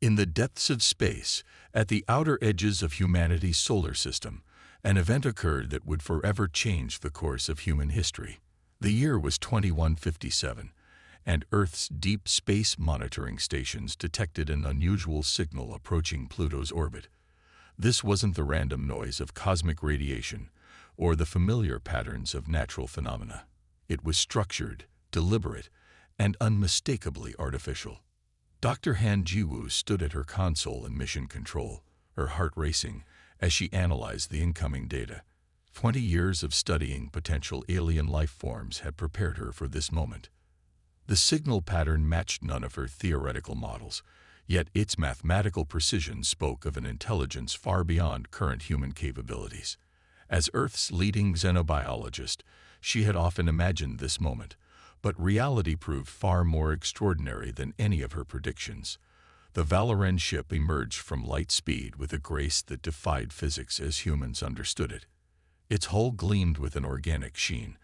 In the depths of space, at the outer edges of humanity's solar system, an event occurred that would forever change the course of human history. The year was 2157, and Earth's deep space monitoring stations detected an unusual signal approaching Pluto's orbit. This wasn't the random noise of cosmic radiation or the familiar patterns of natural phenomena. It was structured, deliberate, and unmistakably artificial. Dr. Han Jiwoo stood at her console in mission control, her heart racing as she analyzed the incoming data. 20 years of studying potential alien life forms had prepared her for this moment. The signal pattern matched none of her theoretical models, yet its mathematical precision spoke of an intelligence far beyond current human capabilities. As Earth's leading xenobiologist, she had often imagined this moment, but reality proved far more extraordinary than any of her predictions. The Valoran ship emerged from light speed with a grace that defied physics as humans understood it. Its hull gleamed with an organic sheen,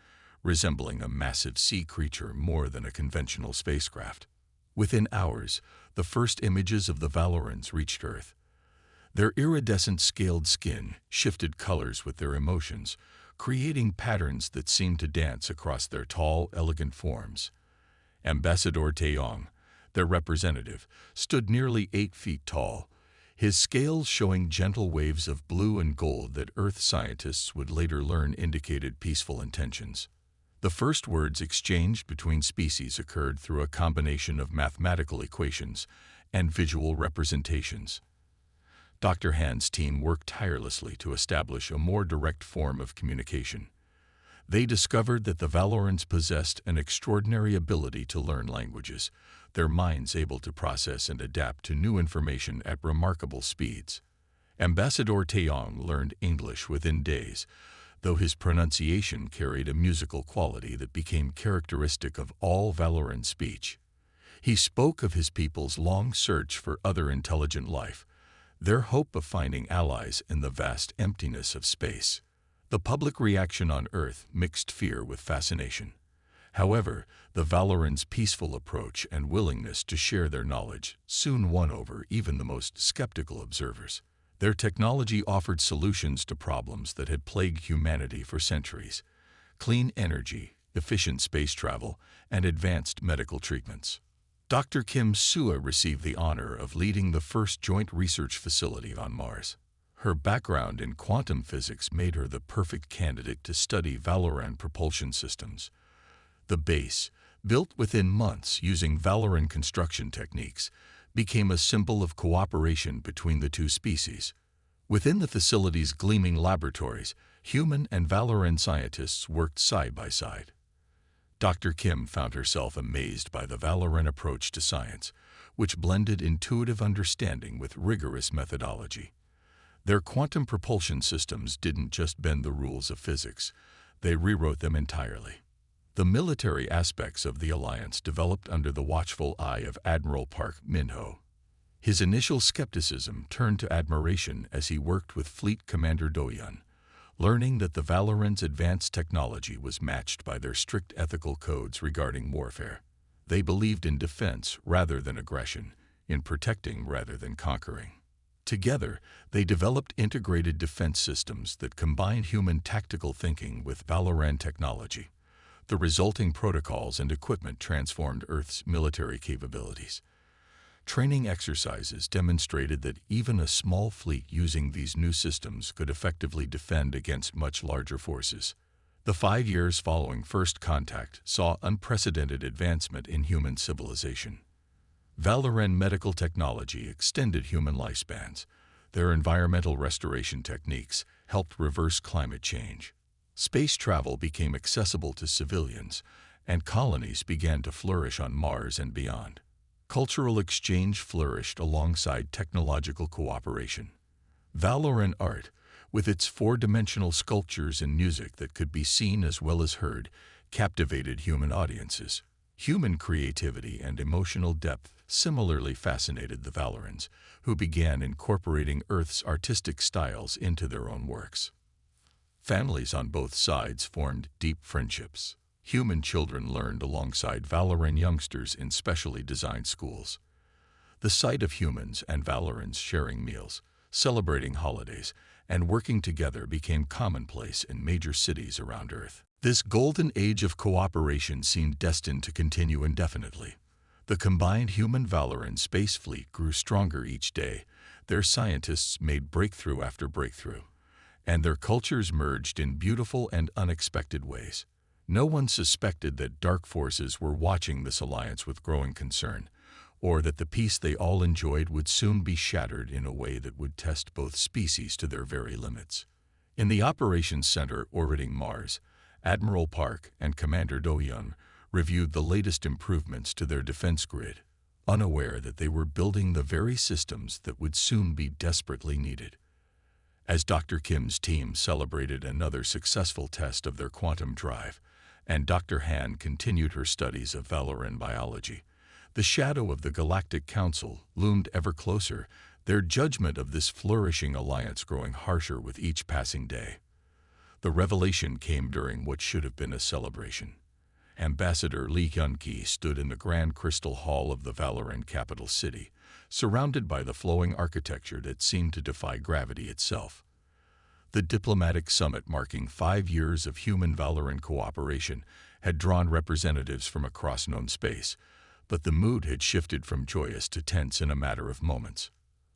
resembling a massive sea creature more than a conventional spacecraft. Within hours, the first images of the Valorans reached Earth. Their iridescent scaled skin shifted colors with their emotions, creating patterns that seemed to dance across their tall, elegant forms. Ambassador Taeyong, their representative, stood nearly 8 feet tall, his scales showing gentle waves of blue and gold that Earth scientists would later learn indicated peaceful intentions. The first words exchanged between species occurred through a combination of mathematical equations and visual representations. Dr. Han's team worked tirelessly to establish a more direct form of communication. They discovered that the Valorans possessed an extraordinary ability to learn languages, their minds able to process and adapt to new information at remarkable speeds. Ambassador Taeyong learned English within days, though his pronunciation carried a musical quality that became characteristic of all Valoran speech. He spoke of his people's long search for other intelligent life, their hope of finding allies in the vast emptiness of space. The public reaction on Earth mixed fear with fascination. However, the Valorans' peaceful approach and willingness to share their knowledge soon won over even the most skeptical observers. Their technology offered solutions to problems that had plagued humanity for centuries: clean energy, efficient space travel, and advanced medical treatments. Dr. Kim Sua received the honor of leading the first joint research facility on Mars. Her background in quantum physics made her the perfect candidate to study Valoran propulsion systems. The base, built within months using Valoran construction techniques, became a symbol of cooperation between the two species. Within the facility's gleaming laboratories, human and Valoran scientists worked side by side. Dr. Kim found herself amazed by the Valoran approach to science, which blended intuitive understanding with rigorous methodology. Their quantum propulsion systems didn't just bend the rules of physics, they rewrote them entirely. The military aspects of the alliance developed under the watchful eye of Admiral Park Min-ho. His initial skepticism turned to admiration as he worked with Fleet Commander Do-yeon, learning that the Valorans' advanced technology was matched by their strict ethical codes regarding warfare. They believed in defense rather than aggression, in protecting rather than conquering. Together, they developed integrated defense systems that combined human tactical thinking with Valoran technology. The resulting protocols and equipment transformed Earth's military capabilities. Training exercises demonstrated that even a small fleet using these new systems could effectively defend against much larger forces. The 5 years following first contact saw unprecedented advancement in human civilization. Valoran medical technology extended human lifespans. Their environmental restoration techniques helped reverse climate change. Space travel became accessible to civilians, and colonies began to flourish on Mars and beyond. Cultural exchange flourished alongside technological cooperation. Valoran art, with its four-dimensional sculptures and music that could be seen as well as heard, captivated human audiences. Human creativity and emotional depth similarly fascinated the Valorans, who began incorporating Earth's artistic styles into their own works. Families on both sides formed deep friendships. Human children learned alongside Valoran youngsters in specially designed schools. The sight of humans and Valorans sharing meals, celebrating holidays, and working together became commonplace in major cities around Earth. This golden age of cooperation seemed destined to continue indefinitely. The combined human-Valoran space fleet grew stronger each day. Their scientists made breakthrough after breakthrough, and their cultures merged in beautiful and unexpected ways. No one suspected that dark forces were watching this alliance with growing concern, or that the peace they all enjoyed would soon be shattered in a way that would test both species to their very limits. In the Operations Center orbiting Mars, Admiral Park and Commander Do-Young reviewed the latest improvements to their defense grid, unaware that they were building the very systems that would soon be desperately needed. As Dr. Kim's team celebrated another successful test of their quantum drive, and Dr. Han continued her studies of Valoran biology, the shadow of the Galactic Council loomed ever closer, their judgment of this flourishing alliance growing harsher with each passing day. The revelation came during what should have been a celebration. Ambassador Lee Hyun-ki stood in the Grand Crystal Hall of the Valoran capital city, surrounded by the flowing architecture that seemed to defy gravity itself. The diplomatic summit marking 5 years of human Valoran cooperation had drawn representatives from across known space, but the mood had shifted from joyous to tense in a matter of moments.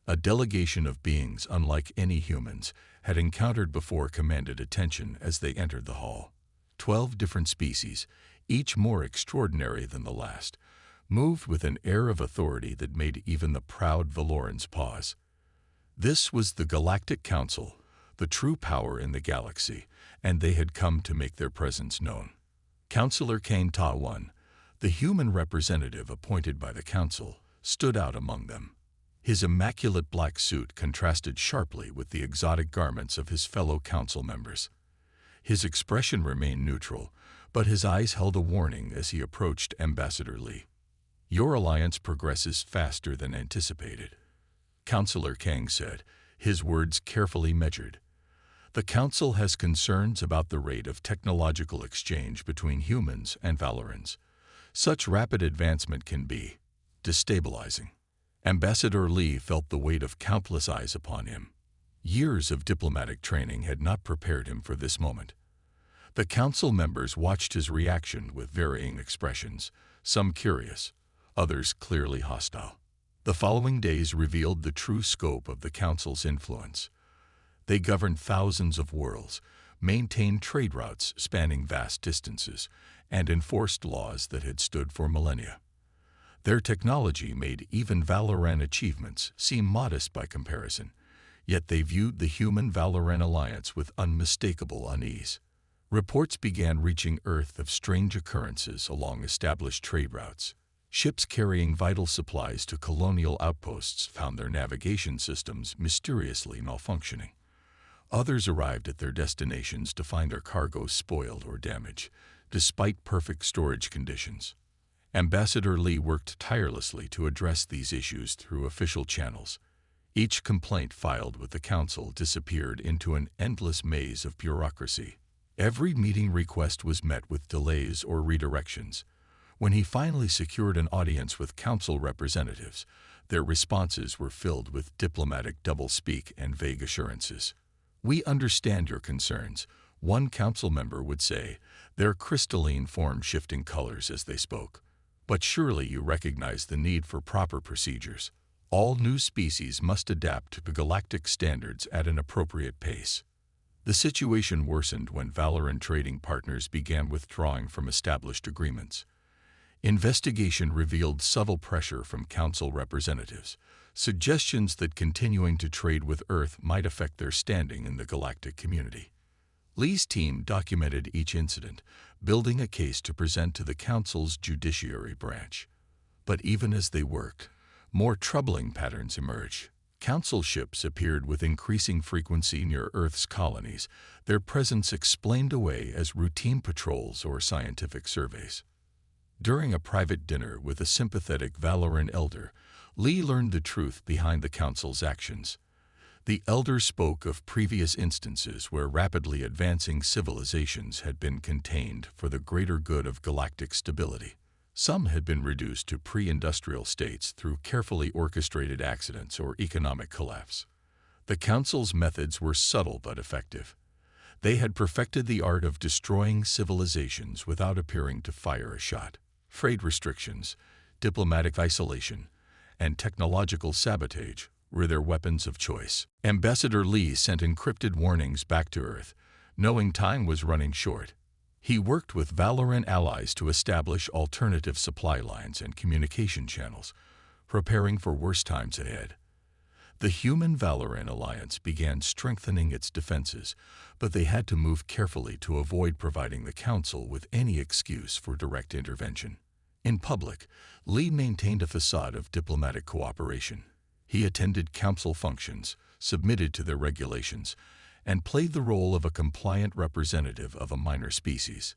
A delegation of beings unlike any humans had encountered before commanded attention as they entered the hall. 12 different species, each more extraordinary than the last, moved with an air of authority that made even the proud Valorans pause. This was the Galactic Council, the true power in the galaxy, and they had come to make their presence known. Counselor Kane Ta-Wan, the human representative appointed by the council, stood out among them. His immaculate black suit contrasted sharply with the exotic garments of his fellow council members. His expression remained neutral, but his eyes held a warning as he approached Ambassador Lee. "Your alliance progresses faster than anticipated," Counselor Kang said, his words carefully measured. "The Council has concerns about the rate of technological exchange between humans and Valorans. Such rapid advancement can be destabilizing." Ambassador Lee felt the weight of countless eyes upon him. Years of diplomatic training had not prepared him for this moment. The council members watched his reaction with varying expressions, some curious, others clearly hostile. The following days revealed the true scope of the council's influence. They governed thousands of worlds, maintained trade routes spanning vast distances, and enforced laws that had stood for millennia. Their technology made even Valoran achievements seem modest by comparison, yet they viewed the human-Valoran alliance with unmistakable unease. Reports began reaching Earth of strange occurrences along established trade routes. Ships carrying vital supplies to colonial outposts found their navigation systems mysteriously malfunctioning. Others arrived at their destinations to find their cargo spoiled or damaged, despite perfect storage conditions. Ambassador Lee worked tirelessly to address these issues through official channels. Each complaint filed with the council disappeared into an endless maze of bureaucracy. Every meeting request was met with delays or redirections. When he finally secured an audience with council representatives, their responses were filled with diplomatic doublespeak and vague assurances. "We understand your concerns," one council member would say, their crystalline form shifting colors as they spoke. "But surely you recognize the need for proper procedures. All new species must adapt to galactic standards at an appropriate pace." The situation worsened when Valoran trading partners began withdrawing from established agreements. Investigation revealed subtle pressure from council representatives, suggestions that continuing to trade with Earth might affect their standing in the galactic community. Lee's team documented each incident, building a case to present to the council's judiciary branch. But even as they worked, more troubling patterns emerged. Council ships appeared with increasing frequency near Earth's colonies, their presence explained away as routine patrols or scientific surveys. During a private dinner with a sympathetic Valoran elder, Lee learned the truth behind the council's actions. The elder spoke of previous instances where rapidly advancing civilizations had been contained for the greater good of galactic stability. Some had been reduced to pre-industrial states through carefully orchestrated accidents or economic collapse. The Council's methods were subtle but effective. They had perfected the art of destroying civilizations without appearing to fire a shot. Trade restrictions, diplomatic isolation, and technological sabotage were their weapons of choice. Ambassador Lee sent encrypted warnings back to Earth, knowing time was running short. He worked with Valoran allies to establish alternative supply lines and communication channels, preparing for worse times ahead. The Human-Valoran alliance began strengthening its defenses, but they had to move carefully to avoid providing the Council with any excuse for direct intervention. In public, Lee maintained a facade of diplomatic cooperation. He attended Council functions, submitted to their regulations, and played the role of a compliant representative of a minor species.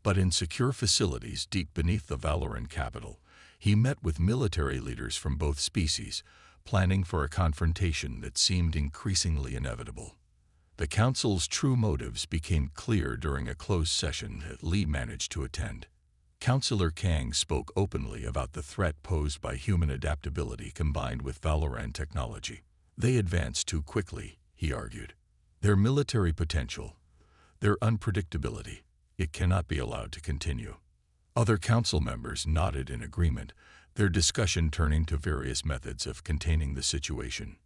But in secure facilities deep beneath the Valoran capital, he met with military leaders from both species, planning for a confrontation that seemed increasingly inevitable. The Council's true motives became clear during a closed session that Lee managed to attend. Councillor Kang spoke openly about the threat posed by human adaptability combined with Valoran technology. They advanced too quickly, he argued. Their military potential, their unpredictability, it cannot be allowed to continue. Other council members nodded in agreement, their discussion turning to various methods of containing the situation.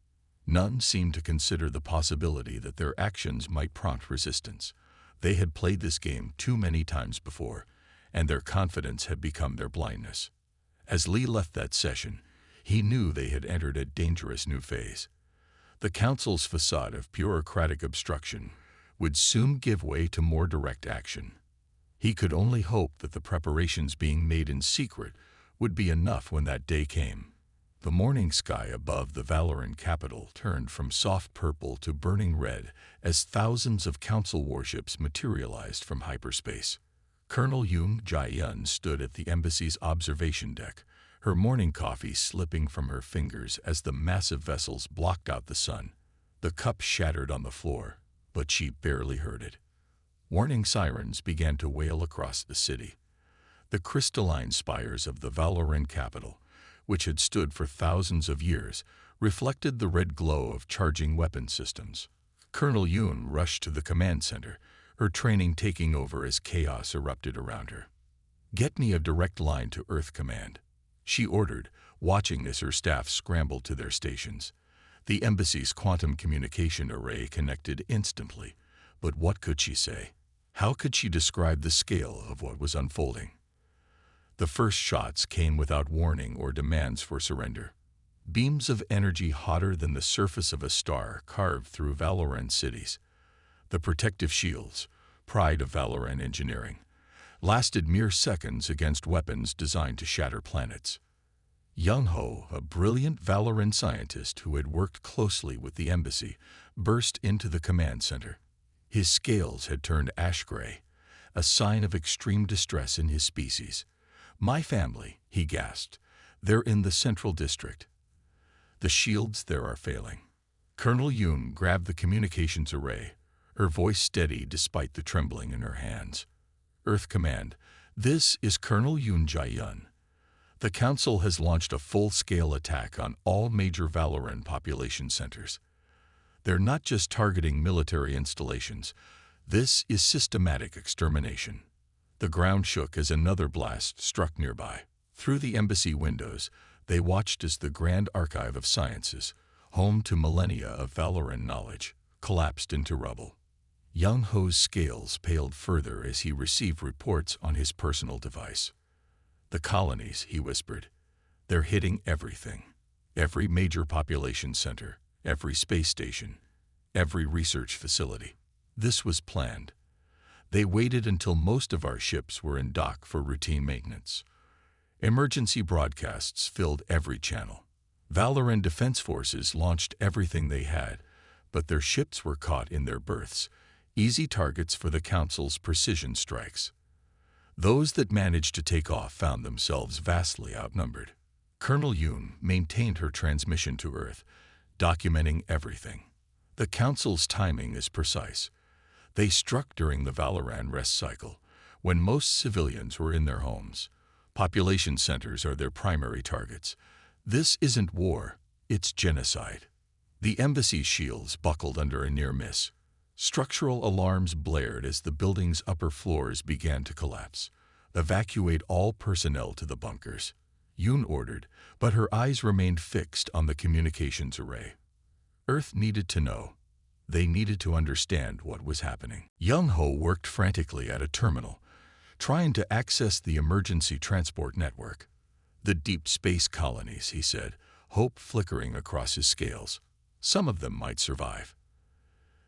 None seemed to consider the possibility that their actions might prompt resistance. They had played this game too many times before, and their confidence had become their blindness. As Lee left that session, he knew they had entered a dangerous new phase. The Council's facade of bureaucratic obstruction would soon give way to more direct action. He could only hope that the preparations being made in secret would be enough when that day came. The morning sky above the Valoran capital turned from soft purple to burning red as thousands of Council warships materialized from hyperspace. Colonel Yoon Jae-yun stood at the embassy's observation deck, her morning coffee slipping from her fingers as the massive vessels blocked out the sun. The cup shattered on the floor, but she barely heard it. Warning sirens began to wail across the city. The crystalline spires of the Valoran capital, which had stood for thousands of years, reflected the red glow of charging weapon systems. Colonel Yoon rushed to the command center, her training taking over as chaos erupted around her. "Get me a direct line to Earth Command," she ordered, watching as her staff scrambled to their stations. The embassy's quantum communication array connected instantly, but what could she say? How could she describe the scale of what was unfolding? The first shots came without warning or demands for surrender. Beams of energy hotter than the surface of a star carved through Valoran cities. The protective shields, pride of Valoran engineering, lasted mere seconds against weapons designed to shatter planets. Young Ho, a brilliant Valoran scientist who had worked closely with the embassy, burst into the command center. His scales had turned ash-gray, a sign of extreme distress in his species. "My family," he gasped. "They're in the central district. The shields there are failing." Colonel Yoon grabbed the communications array, her voice steady despite the trembling in her hands. "Earth Command, this is Colonel Yoon Jae-yun. The Council has launched a full-scale attack on all major Valoran population centers. They're not just targeting military installations. This is systematic extermination." The ground shook as another blast struck nearby. Through the embassy windows, they watched as the Grand Archive of Sciences, home to millennia of Valoran knowledge, collapsed into rubble. Young Ho's scales paled further as he received reports on his personal device. "The colonies," he whispered. "They're hitting everything. Every major population center, every space station, every research facility." This was planned. They waited until most of our ships were in dock for routine maintenance. Emergency broadcasts filled every channel. Valoran defense forces launched everything they had, but their ships were caught in their berths, easy targets for the Council's precision strikes. Those that managed to take off found themselves vastly outnumbered. Colonel Yoon maintained her transmission to Earth, documenting everything. The Council's timing is precise. They struck during the Valoran rest cycle, when most civilians were in their homes. Population centers are their primary targets. This isn't war, it's genocide. The embassy's shields buckled under a near miss. Structural alarms blared as the building's upper floors began to collapse. Evacuate all personnel to the bunkers, Yoon ordered, but her eyes remained fixed on the communications array. Earth needed to know. They needed to understand what was happening. Young-ho worked frantically at a terminal, trying to access the emergency transport network. The deep space colonies, he said, hope flickering across his scales. Some of them might survive.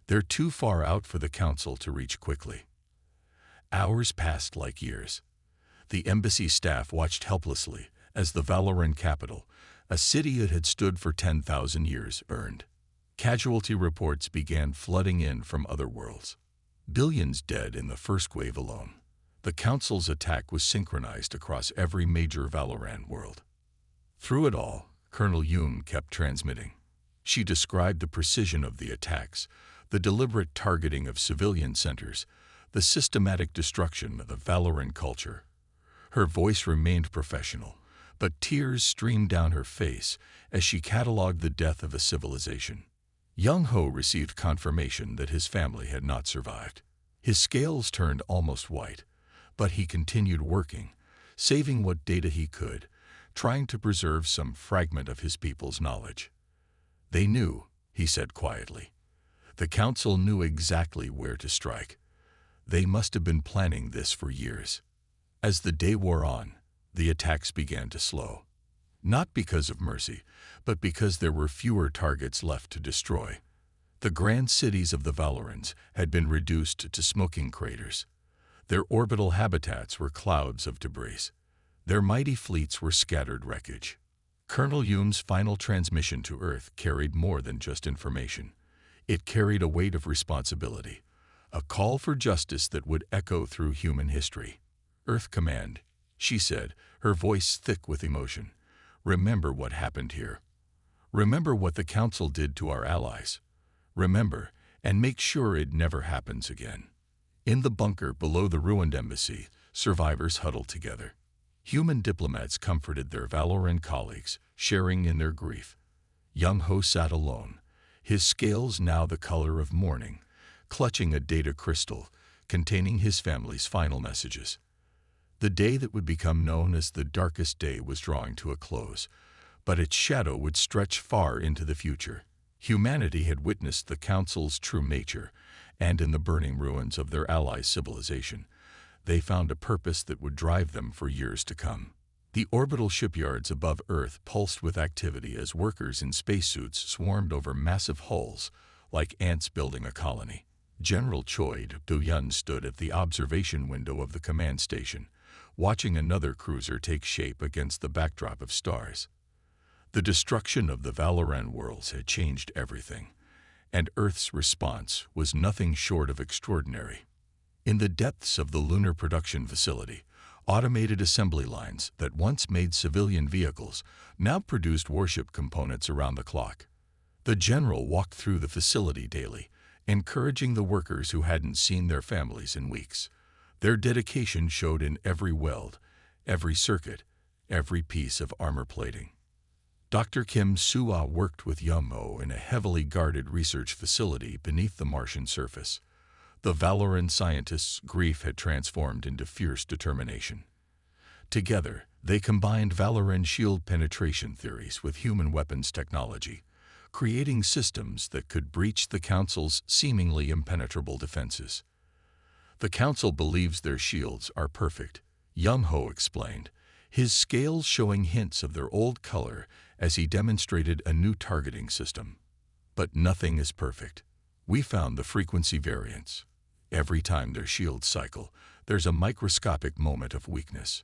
They're too far out for the council to reach quickly. Hours passed like years. The embassy staff watched helplessly as the Valoran capital, a city that had stood for 10,000 years, burned. Casualty reports began flooding in from other worlds. Billions dead in the first wave alone. The council's attack was synchronized across every major Valoran world. Through it all, Colonel Yoon kept transmitting. She described the precision of the attacks, the deliberate targeting of civilian centers, the systematic destruction of the Valoran culture. Her voice remained professional, but tears streamed down her face as she cataloged the death of a civilization. Young-ho received confirmation that his family had not survived. His scales turned almost white, but he continued working, saving what data he could, trying to preserve some fragment of his people's knowledge. They knew, he said quietly. The council knew exactly where to strike. They must have been planning this for years. As the day wore on, the attacks began to slow. Not because of mercy, but because there were fewer targets left to destroy. The grand cities of the Valorans had been reduced to smoking craters. Their orbital habitats were clouds of debris. Their mighty fleets were scattered wreckage. Colonel Yoon's final transmission to Earth carried more than just information. It carried a weight of responsibility, a call for justice that would echo through human history. Earth Command, she said, her voice thick with emotion. Remember what happened here. Remember what the Council did to our allies. Remember, and make sure it never happens again. In the bunker below the ruined embassy, survivors huddled together. Human diplomats comforted their Valoran colleagues, sharing in their grief. Young-ho sat alone, his scales now the color of mourning, clutching a data crystal containing his family's final messages. The day that would become known as the darkest day was drawing to a close, but its shadow would stretch far into the future. Humanity had witnessed the Council's true nature, and in the burning ruins of their allies' civilization, they found a purpose that would drive them for years to come. The orbital shipyards above Earth pulsed with activity as workers in spacesuits swarmed over massive hulls, like ants building a colony. General Choi Do-yun stood at the observation window of the command station, watching another cruiser take shape against the backdrop of stars. The destruction of the Valoran worlds had changed everything, and Earth's response was nothing short of extraordinary. In the depths of the lunar production facility, automated assembly lines that once made civilian vehicles now produced warship components around the clock. The general walked through the facility daily, encouraging the workers who hadn't seen their families in weeks. Their dedication showed in every weld, every circuit, every piece of armor plating. Dr. Kim Soo-ah worked with Young-ho in a heavily guarded research facility beneath the Martian surface. The Valoran scientists' grief had transformed into fierce determination. Together, they combined Valoran shield penetration theories with human weapons technology, creating systems that could breach the Council's seemingly impenetrable defenses. The Council believes their shields are perfect, Young-ho explained, his scales showing hints of their old color as he demonstrated a new targeting system. But nothing is perfect. We found the frequency variance. Every time their shields cycle, there's a microscopic moment of weakness.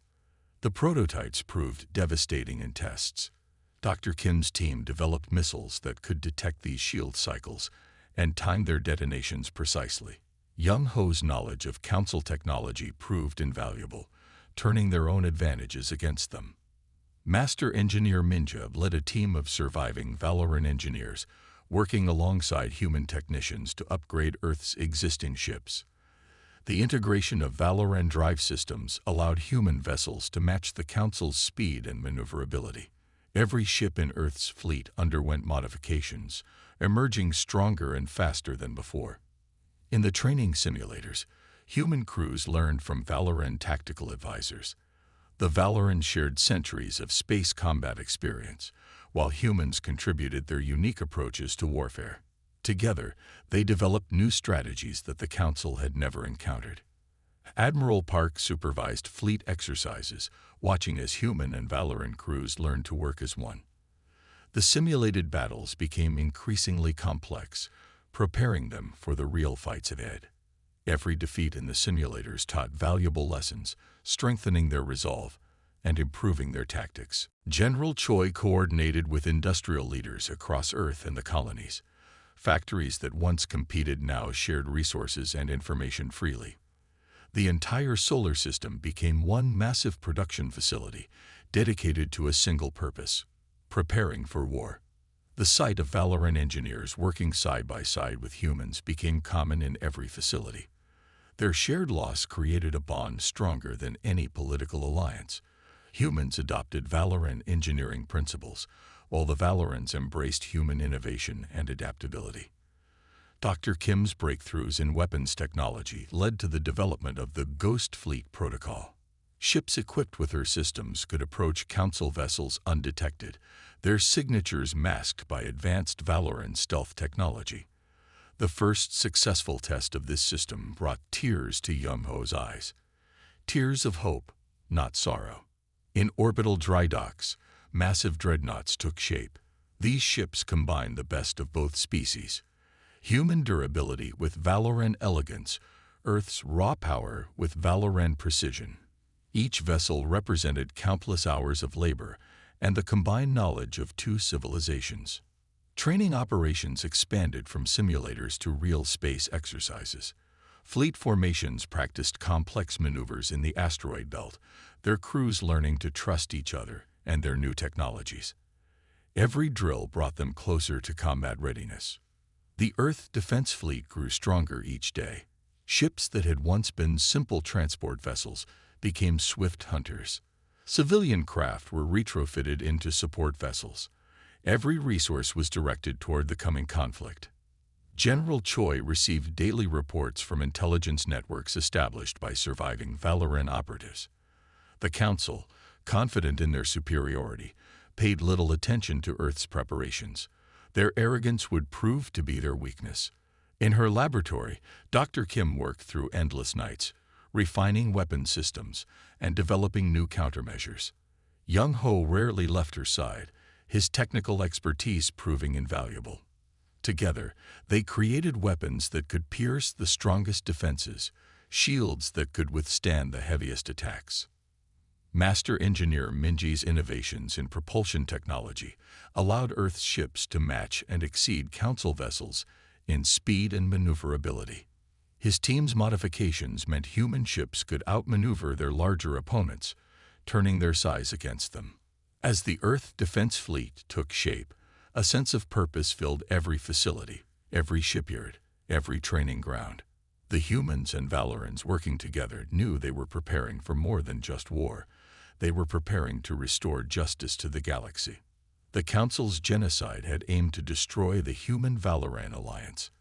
The prototypes proved devastating in tests. Dr. Kim's team developed missiles that could detect these shield cycles and time their detonations precisely. Young-ho's knowledge of Council technology proved invaluable, turning their own advantages against them. Master Engineer Minja led a team of surviving Valoran engineers, working alongside human technicians to upgrade Earth's existing ships. The integration of Valoran drive systems allowed human vessels to match the Council's speed and maneuverability. Every ship in Earth's fleet underwent modifications, emerging stronger and faster than before. In the training simulators, human crews learned from Valoran tactical advisors. The Valoran shared centuries of space combat experience, while humans contributed their unique approaches to warfare. Together, they developed new strategies that the Council had never encountered. Admiral Park supervised fleet exercises, watching as human and Valoran crews learned to work as one. The simulated battles became increasingly complex, preparing them for the real fights ahead. Every defeat in the simulators taught valuable lessons, strengthening their resolve and improving their tactics. General Choi coordinated with industrial leaders across Earth and the colonies. Factories that once competed now shared resources and information freely. The entire solar system became one massive production facility dedicated to a single purpose: preparing for war. The sight of Valoran engineers working side by side with humans became common in every facility. Their shared loss created a bond stronger than any political alliance. Humans adopted Valoran engineering principles, while the Valorans embraced human innovation and adaptability. Dr. Kim's breakthroughs in weapons technology led to the development of the Ghost Fleet Protocol. Ships equipped with her systems could approach Council vessels undetected, their signatures masked by advanced Valoran stealth technology. The first successful test of this system brought tears to Young-ho's eyes. Tears of hope, not sorrow. In orbital dry docks, massive dreadnoughts took shape. These ships combined the best of both species: human durability with Valoran elegance, Earth's raw power with Valoran precision. Each vessel represented countless hours of labor and the combined knowledge of two civilizations. Training operations expanded from simulators to real space exercises. Fleet formations practiced complex maneuvers in the asteroid belt, their crews learning to trust each other and their new technologies. Every drill brought them closer to combat readiness. The Earth Defense Fleet grew stronger each day. Ships that had once been simple transport vessels became swift hunters. Civilian craft were retrofitted into support vessels. Every resource was directed toward the coming conflict. General Choi received daily reports from intelligence networks established by surviving Valoran operatives. The Council, confident in their superiority, paid little attention to Earth's preparations. Their arrogance would prove to be their weakness. In her laboratory, Dr. Kim worked through endless nights, refining weapon systems and developing new countermeasures. Young-ho rarely left her side, his technical expertise proving invaluable. Together, they created weapons that could pierce the strongest defenses, shields that could withstand the heaviest attacks. Master Engineer Minji's innovations in propulsion technology allowed Earth's ships to match and exceed Council vessels in speed and maneuverability. His team's modifications meant human ships could outmaneuver their larger opponents, turning their size against them. As the Earth Defense Fleet took shape, a sense of purpose filled every facility, every shipyard, every training ground. The humans and Valorans working together knew they were preparing for more than just war. They were preparing to restore justice to the galaxy. The Council's genocide had aimed to destroy the human-Valoran alliance.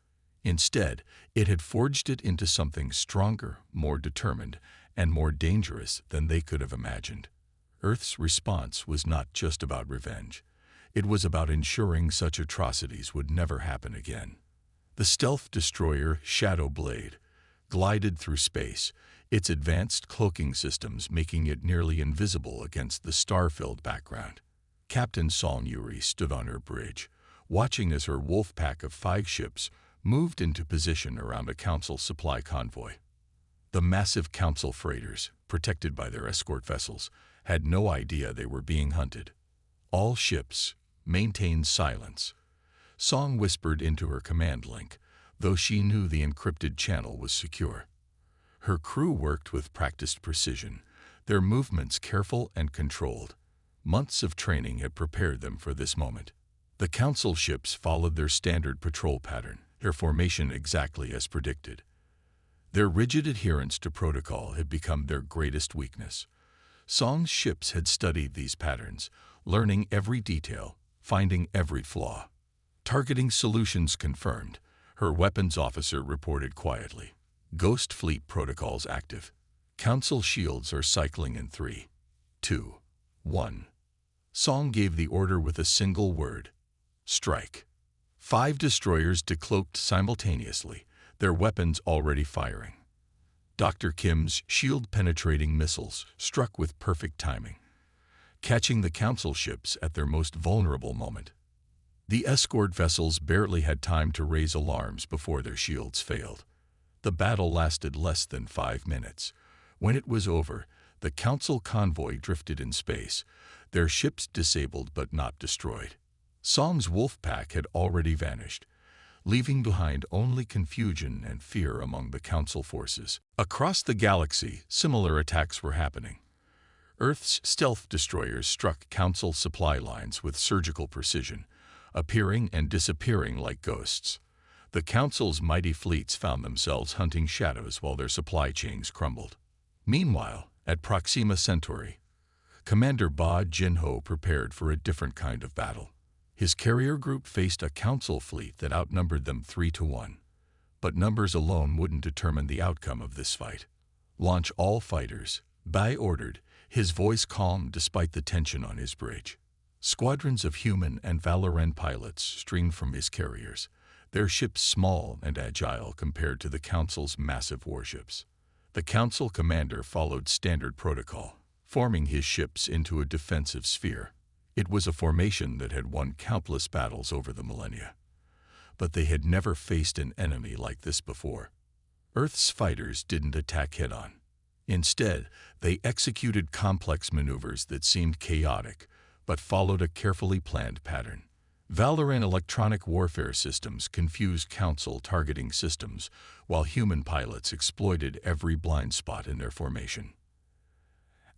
Instead, it had forged it into something stronger, more determined, and more dangerous than they could have imagined. Earth's response was not just about revenge. It was about ensuring such atrocities would never happen again. The stealth destroyer Shadow Blade glided through space, its advanced cloaking systems making it nearly invisible against the star-filled background. Captain Song Yuri stood on her bridge, watching as her wolf pack of 5 ships moved into position around a Council supply convoy. The massive Council freighters, protected by their escort vessels, had no idea they were being hunted. All ships maintained silence. Song whispered into her command link, though she knew the encrypted channel was secure. Her crew worked with practiced precision, their movements careful and controlled. Months of training had prepared them for this moment. The Council ships followed their standard patrol pattern, their formation exactly as predicted. Their rigid adherence to protocol had become their greatest weakness. Song's ships had studied these patterns, learning every detail, finding every flaw. Targeting solutions confirmed, her weapons officer reported quietly. Ghost Fleet protocols active. Council shields are cycling in 3, 2, 1. Song gave the order with a single word: strike. 5 destroyers decloaked simultaneously, their weapons already firing. Dr. Kim's shield-penetrating missiles struck with perfect timing, catching the Council ships at their most vulnerable moment. The escort vessels barely had time to raise alarms before their shields failed. The battle lasted less than 5 minutes. When it was over, the Council convoy drifted in space, their ships disabled but not destroyed. Song's wolf pack had already vanished, leaving behind only confusion and fear among the Council forces. Across the galaxy, similar attacks were happening. Earth's stealth destroyers struck Council supply lines with surgical precision, appearing and disappearing like ghosts. The Council's mighty fleets found themselves hunting shadows while their supply chains crumbled. Meanwhile, at Proxima Centauri, Commander Ba Jinho prepared for a different kind of battle. His carrier group faced a Council fleet that outnumbered them 3-1. But numbers alone wouldn't determine the outcome of this fight. Launch all fighters, Bai ordered, his voice calm despite the tension on his bridge. Squadrons of human and Valoran pilots streamed from his carriers, their ships small and agile compared to the Council's massive warships. The Council commander followed standard protocol, forming his ships into a defensive sphere. It was a formation that had won countless battles over the millennia. But they had never faced an enemy like this before. Earth's fighters didn't attack head-on. Instead, they executed complex maneuvers that seemed chaotic, but followed a carefully planned pattern. Valoran electronic warfare systems confused Council targeting systems, while human pilots exploited every blind spot in their formation.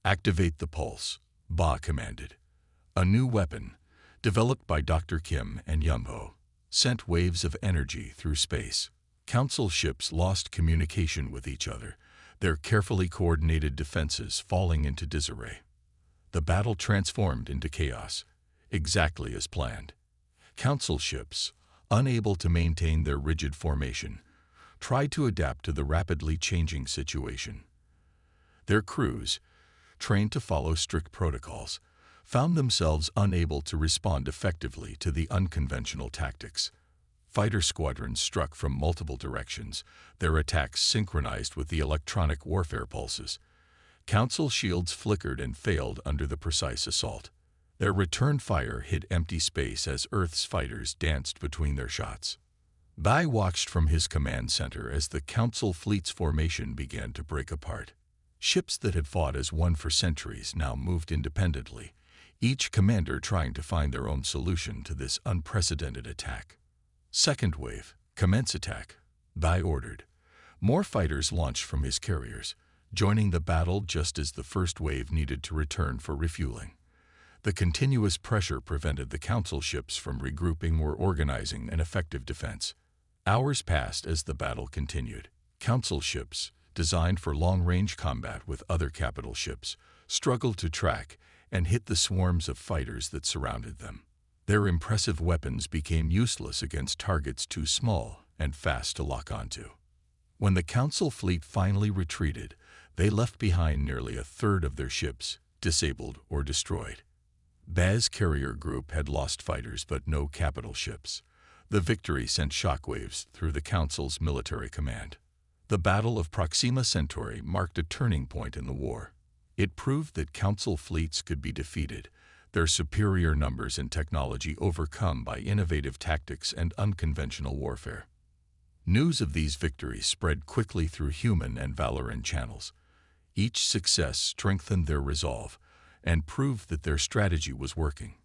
Activate the pulse, Ba commanded. A new weapon, developed by Dr. Kim and Yumho, sent waves of energy through space. Council ships lost communication with each other, their carefully coordinated defenses falling into disarray. The battle transformed into chaos, exactly as planned. Council ships, unable to maintain their rigid formation, tried to adapt to the rapidly changing situation. Their crews, trained to follow strict protocols, found themselves unable to respond effectively to the unconventional tactics. Fighter squadrons struck from multiple directions, their attacks synchronized with the electronic warfare pulses. Council shields flickered and failed under the precise assault. Their return fire hit empty space as Earth's fighters danced between their shots. Bai watched from his command center as the Council fleet's formation began to break apart. Ships that had fought as one for centuries now moved independently, each commander trying to find their own solution to this unprecedented attack. Second wave, commence attack, Bai ordered. More fighters launched from his carriers, joining the battle just as the first wave needed to return for refueling. The continuous pressure prevented the Council ships from regrouping or organizing an effective defense. Hours passed as the battle continued. Council ships, designed for long-range combat with other capital ships, struggled to track and hit the swarms of fighters that surrounded them. Their impressive weapons became useless against targets too small and fast to lock onto. When the Council fleet finally retreated, they left behind nearly a third of their ships, disabled or destroyed. Bai's carrier group had lost fighters but no capital ships. The victory sent shockwaves through the Council's military command. The Battle of Proxima Centauri marked a turning point in the war. It proved that Council fleets could be defeated, their superior numbers and technology overcome by innovative tactics and unconventional warfare. News of these victories spread quickly through human and Valoran channels. Each success strengthened their resolve and proved that their strategy was working.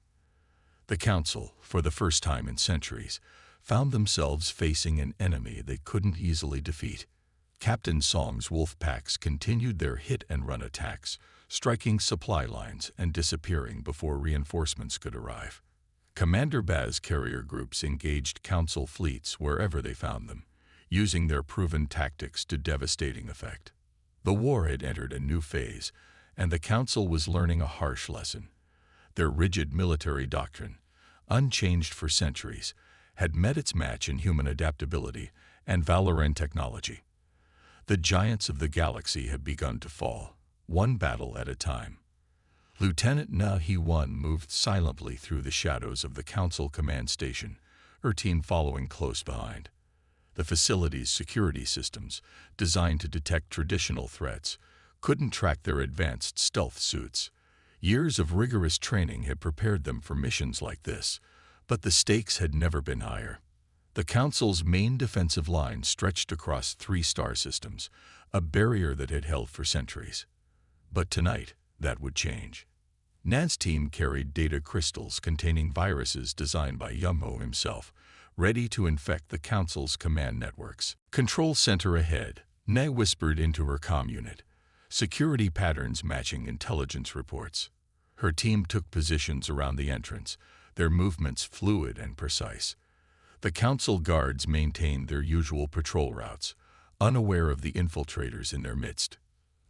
The Council, for the first time in centuries, found themselves facing an enemy they couldn't easily defeat. Captain Song's wolf packs continued their hit-and-run attacks, striking supply lines and disappearing before reinforcements could arrive. Commander Bai's carrier groups engaged Council fleets wherever they found them, using their proven tactics to devastating effect. The war had entered a new phase, and the Council was learning a harsh lesson. Their rigid military doctrine, unchanged for centuries, had met its match in human adaptability and Valoran technology. The giants of the galaxy had begun to fall, one battle at a time. Lieutenant Na-He-1 moved silently through the shadows of the Council command station, her team following close behind. The facility's security systems, designed to detect traditional threats, couldn't track their advanced stealth suits. Years of rigorous training had prepared them for missions like this, but the stakes had never been higher. The Council's main defensive line stretched across 3 star systems, a barrier that had held for centuries. But tonight, that would change. Na's team carried data crystals containing viruses designed by Yumho himself, ready to infect the Council's command networks. "Control center ahead," Na whispered into her comm unit, security patterns matching intelligence reports. Her team took positions around the entrance, their movements fluid and precise. The Council guards maintained their usual patrol routes, unaware of the infiltrators in their midst.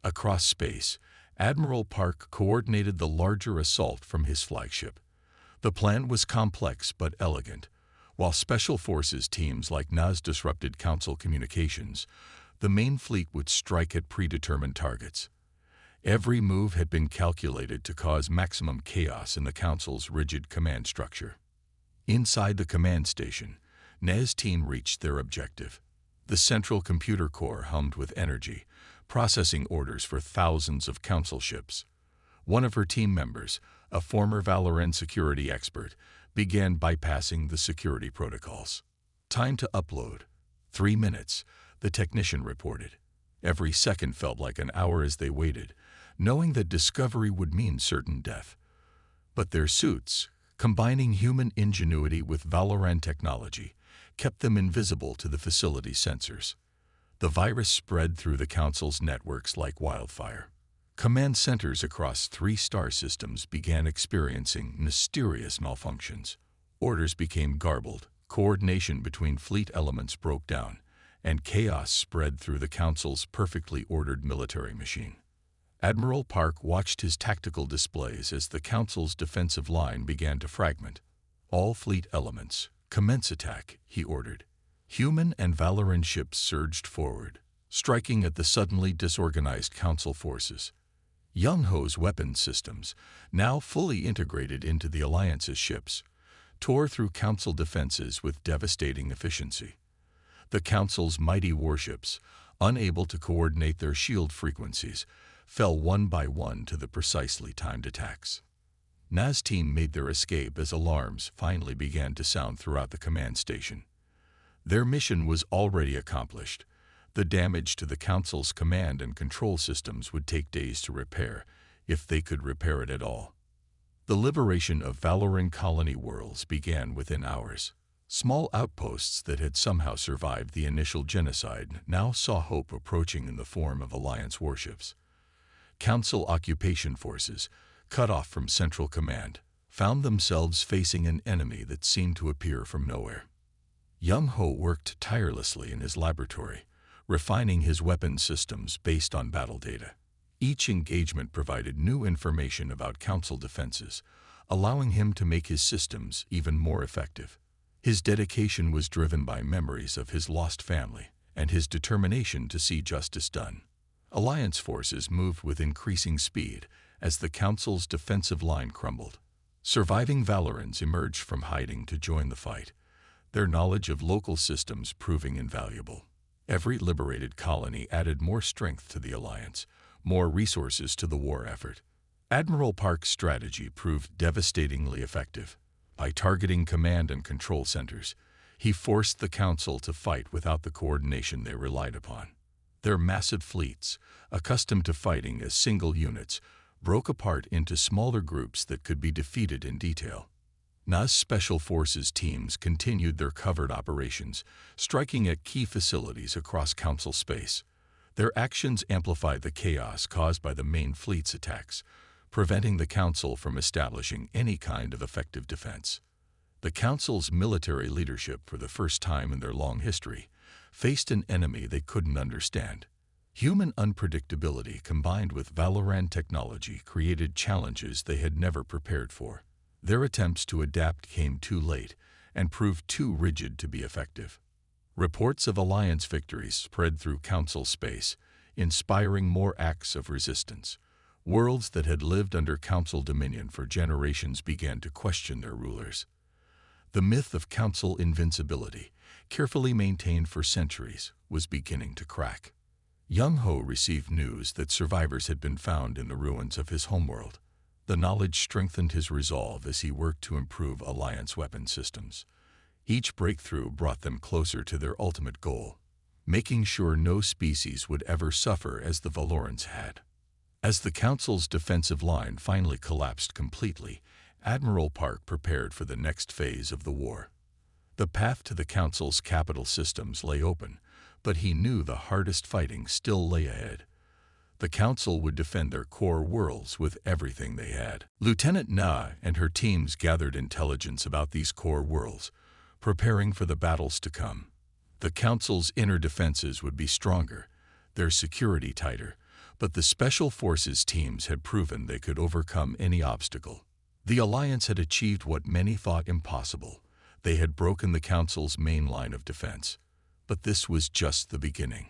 Across space, Admiral Park coordinated the larger assault from his flagship. The plan was complex but elegant. While Special Forces teams like Na's disrupted Council communications, the main fleet would strike at predetermined targets. Every move had been calculated to cause maximum chaos in the Council's rigid command structure. Inside the command station, Na's team reached their objective. The central computer core hummed with energy, processing orders for thousands of Council ships. One of her team members, a former Valoran security expert, began bypassing the security protocols. "Time to upload." 3 minutes, the technician reported. Every second felt like an hour as they waited, knowing that discovery would mean certain death. But their suits, combining human ingenuity with Valoran technology, kept them invisible to the facility's sensors. The virus spread through the Council's networks like wildfire. Command centers across 3 star systems began experiencing mysterious malfunctions. Orders became garbled, coordination between fleet elements broke down, and chaos spread through the Council's perfectly ordered military machine. Admiral Park watched his tactical displays as the Council's defensive line began to fragment. "All fleet elements, commence attack," he ordered. Human and Valoran ships surged forward, striking at the suddenly disorganized Council forces. Young-Ho's weapons systems, now fully integrated into the Alliance's ships, tore through Council defenses with devastating efficiency. The Council's mighty warships, unable to coordinate their shield frequencies, fell one by one to the precisely timed attacks. Na's team made their escape as alarms finally began to sound throughout the command station. Their mission was already accomplished. The damage to the Council's command and control systems would take days to repair, if they could repair it at all. The liberation of Valoran colony worlds began within hours. Small outposts that had somehow survived the initial genocide now saw hope approaching in the form of Alliance warships. Council occupation forces, cut off from Central Command, found themselves facing an enemy that seemed to appear from nowhere. Young-Ho worked tirelessly in his laboratory, refining his weapon systems based on battle data. Each engagement provided new information about Council defenses, allowing him to make his systems even more effective. His dedication was driven by memories of his lost family and his determination to see justice done. Alliance forces moved with increasing speed as the Council's defensive line crumbled. Surviving Valorans emerged from hiding to join the fight, their knowledge of local systems proving invaluable. Every liberated colony added more strength to the Alliance, more resources to the war effort. Admiral Park's strategy proved devastatingly effective. By targeting command and control centers, he forced the Council to fight without the coordination they relied upon. Their massive fleets, accustomed to fighting as single units, broke apart into smaller groups that could be defeated in detail. Na's Special Forces teams continued their covert operations, striking at key facilities across Council space. Their actions amplified the chaos caused by the main fleet's attacks, preventing the Council from establishing any kind of effective defense. The Council's military leadership, for the first time in their long history, faced an enemy they couldn't understand. Human unpredictability combined with Valoran technology created challenges they had never prepared for. Their attempts to adapt came too late and proved too rigid to be effective. Reports of Alliance victories spread through Council space, inspiring more acts of resistance. Worlds that had lived under Council dominion for generations began to question their rulers. The myth of Council invincibility, carefully maintained for centuries, was beginning to crack. Young Ho received news that survivors had been found in the ruins of his homeworld. The knowledge strengthened his resolve as he worked to improve Alliance weapon systems. Each breakthrough brought them closer to their ultimate goal, making sure no species would ever suffer as the Valorans had. As the Council's defensive line finally collapsed completely, Admiral Park prepared for the next phase of the war. The path to the Council's capital systems lay open, but he knew the hardest fighting still lay ahead. The Council would defend their core worlds with everything they had. Lieutenant Na and her teams gathered intelligence about these core worlds, preparing for the battles to come. The Council's inner defenses would be stronger, their security tighter, but the Special Forces teams had proven they could overcome any obstacle. The Alliance had achieved what many thought impossible. They had broken the Council's main line of defense. But this was just the beginning.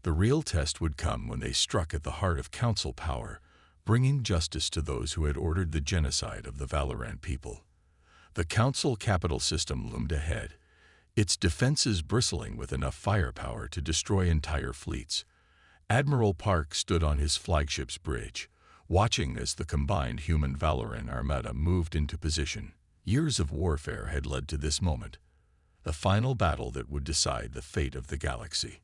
The real test would come when they struck at the heart of Council power, bringing justice to those who had ordered the genocide of the Valoran people. The Council capital system loomed ahead, its defenses bristling with enough firepower to destroy entire fleets. Admiral Park stood on his flagship's bridge, watching as the combined human Valoran armada moved into position. Years of warfare had led to this moment, the final battle that would decide the fate of the galaxy.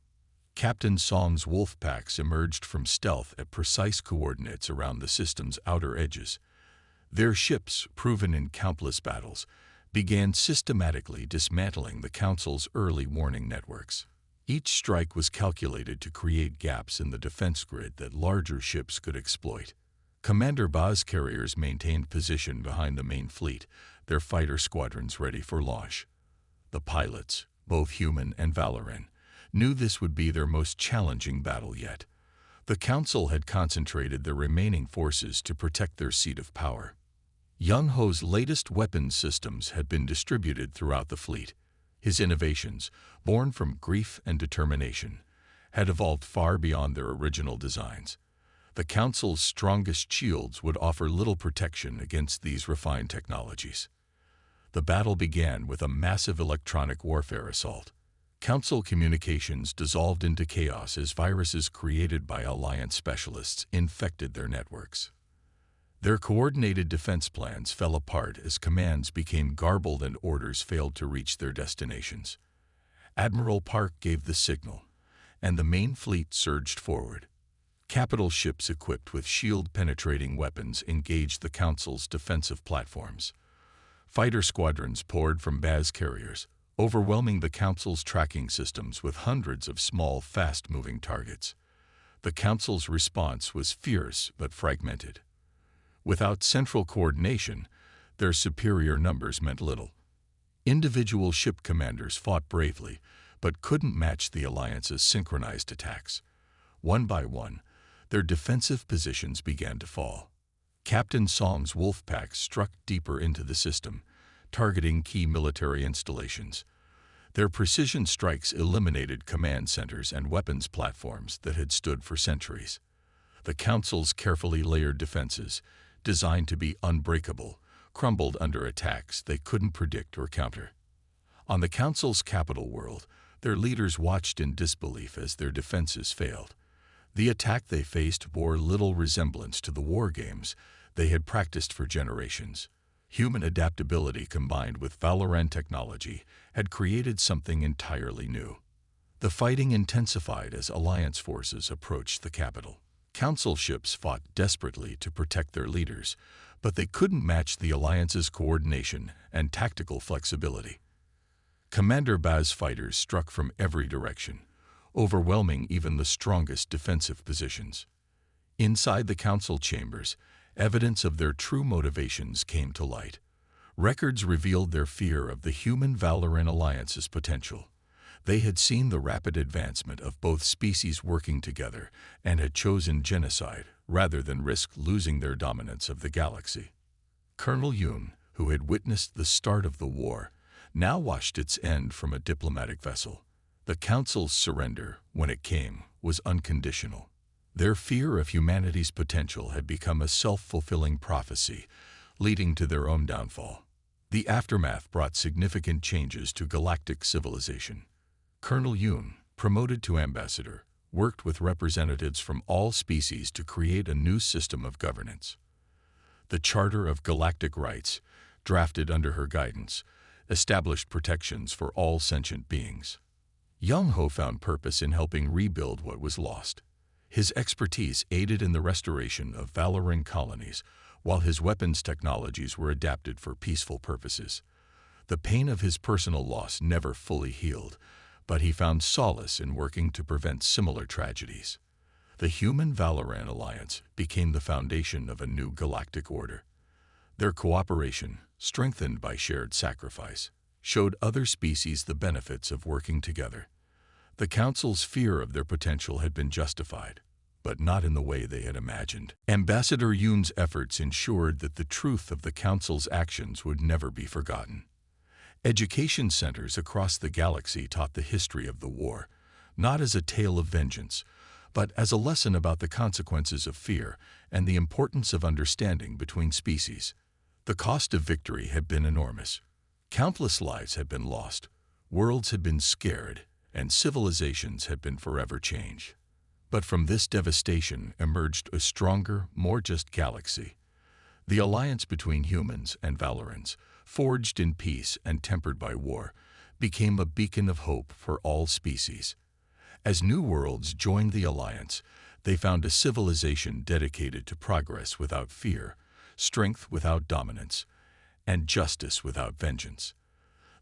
Captain Song's wolf packs emerged from stealth at precise coordinates around the system's outer edges. Their ships, proven in countless battles, began systematically dismantling the Council's early warning networks. Each strike was calculated to create gaps in the defense grid that larger ships could exploit. Commander Ba's carriers maintained position behind the main fleet, their fighter squadrons ready for launch. The pilots, both human and Valoran, knew this would be their most challenging battle yet. The Council had concentrated their remaining forces to protect their seat of power. Young Ho's latest weapons systems had been distributed throughout the fleet. His innovations, born from grief and determination, had evolved far beyond their original designs. The Council's strongest shields would offer little protection against these refined technologies. The battle began with a massive electronic warfare assault. Council communications dissolved into chaos as viruses created by Alliance specialists infected their networks. Their coordinated defense plans fell apart as commands became garbled and orders failed to reach their destinations. Admiral Park gave the signal, and the main fleet surged forward. Capital ships equipped with shield-penetrating weapons engaged the Council's defensive platforms. Fighter squadrons poured from Baz carriers, overwhelming the Council's tracking systems with hundreds of small, fast-moving targets. The Council's response was fierce but fragmented. Without central coordination, their superior numbers meant little. Individual ship commanders fought bravely, but couldn't match the Alliance's synchronized attacks. One by one, their defensive positions began to fall. Captain Song's wolf pack struck deeper into the system, targeting key military installations. Their precision strikes eliminated command centers and weapons platforms that had stood for centuries. The Council's carefully layered defenses, designed to be unbreakable, crumbled under attacks they couldn't predict or counter. On the Council's capital world, their leaders watched in disbelief as their defenses failed. The attack they faced bore little resemblance to the war games they had practiced for generations. Human adaptability combined with Valoran technology had created something entirely new. The fighting intensified as Alliance forces approached the capital. Council ships fought desperately to protect their leaders, but they couldn't match the Alliance's coordination and tactical flexibility. Commander Baz fighters struck from every direction, overwhelming even the strongest defensive positions. Inside the Council chambers, evidence of their true motivations came to light. Records revealed their fear of the human Valoran alliance's potential. They had seen the rapid advancement of both species working together and had chosen genocide rather than risk losing their dominance of the galaxy. Colonel Yoon, who had witnessed the start of the war, now watched its end from a diplomatic vessel. The Council's surrender, when it came, was unconditional. Their fear of humanity's potential had become a self-fulfilling prophecy, leading to their own downfall. The aftermath brought significant changes to galactic civilization. Colonel Yoon, promoted to ambassador, worked with representatives from all species to create a new system of governance. The Charter of Galactic Rights, drafted under her guidance, established protections for all sentient beings. Young Ho found purpose in helping rebuild what was lost. His expertise aided in the restoration of Valoran colonies, while his weapons technologies were adapted for peaceful purposes. The pain of his personal loss never fully healed, but he found solace in working to prevent similar tragedies. The Human Valoran Alliance became the foundation of a new galactic order. Their cooperation, strengthened by shared sacrifice, showed other species the benefits of working together. The Council's fear of their potential had been justified, but not in the way they had imagined. Ambassador Yoon's efforts ensured that the truth of the Council's actions would never be forgotten. Education centers across the galaxy taught the history of the war, not as a tale of vengeance, but as a lesson about the consequences of fear and the importance of understanding between species. The cost of victory had been enormous. Countless lives had been lost, worlds had been scared, and civilizations had been forever changed. But from this devastation emerged a stronger, more just galaxy. The alliance between humans and Valorans, forged in peace and tempered by war, became a beacon of hope for all species. As new worlds joined the alliance, they found a civilization dedicated to progress without fear, strength without dominance, and justice without vengeance.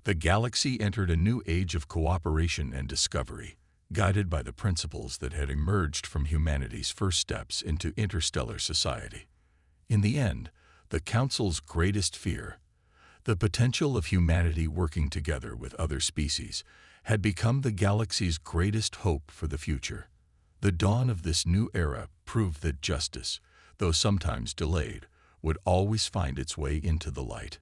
The galaxy entered a new age of cooperation and discovery, guided by the principles that had emerged from humanity's first steps into interstellar society. In the end, the Council's greatest fear, the potential of humanity working together with other species, had become the galaxy's greatest hope for the future. The dawn of this new era proved that justice, though sometimes delayed, would always find its way into the light.